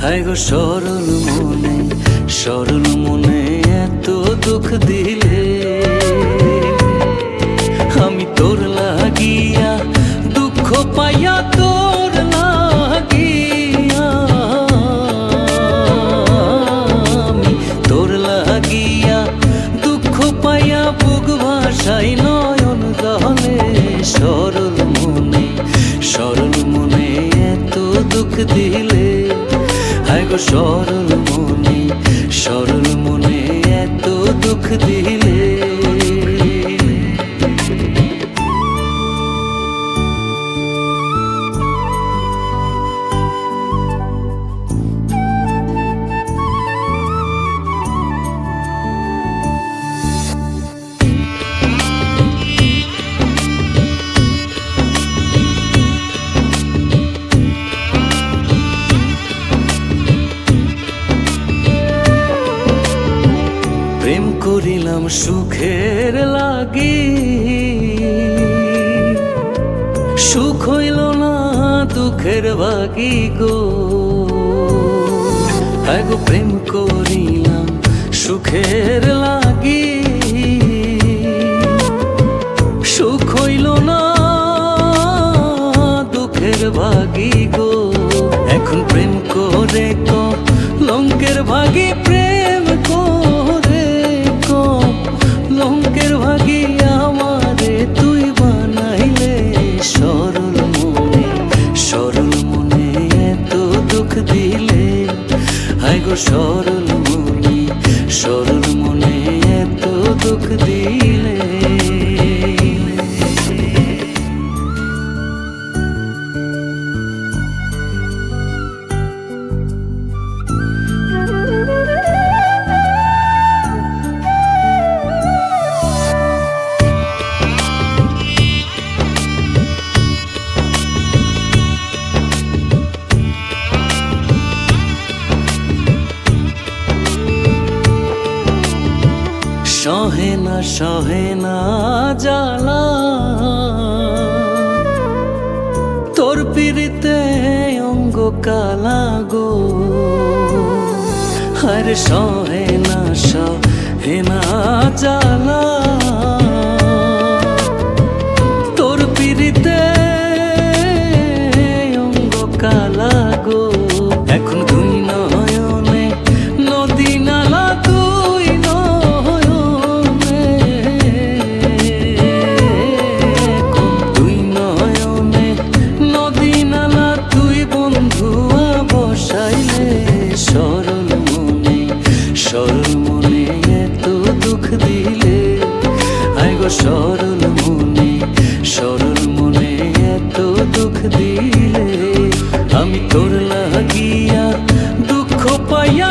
হায় গো সরল মনে এত দুঃখ দিলে, আমি তোর লাগিয়া দুঃখ পাইয়া তোর লাগিয়া, আমি তোর লাগিয়া দুঃখ পাইয়া বুক ভাষাই নয়ন জলে। সরল মনে এত দুঃখ দিলে, হায় গো সরল মনে এত দুঃখ দিলে। প্রেম করিলাম সুখের লাগি, সুখ হইল না দুঃখের ভাগি গো। হায় গো প্রেম করিলাম সুখের লাগি, সুখ হইল না দুঃখের ভাগি গো। এখন প্রেম করে লঙ্কের ভাগি, প্রেম করে লঙ্কের ভাগি আমারে তুই বানাইলে। সরল মনে এত দুঃখ দিলে, হায় গো সরল মনে এত দুঃখ দিলে। সহে না জ্বালা তোর পিড়িতে অঙ্গ কালা গো। আরে সহে না জ্বালা তোর পিড়িতে অঙ্গ কালা গো। এখন দুই নয়নে নদী নালা, দুই নয়নে নদী নালা, তুই বন্ধুয়া বসাইলে। সরল মনে এত দুঃখ দিলে, হায় গো সরল মনে এত দুঃখ দিলে। আমি তোর লাগিয়া দুঃখ পাইয়া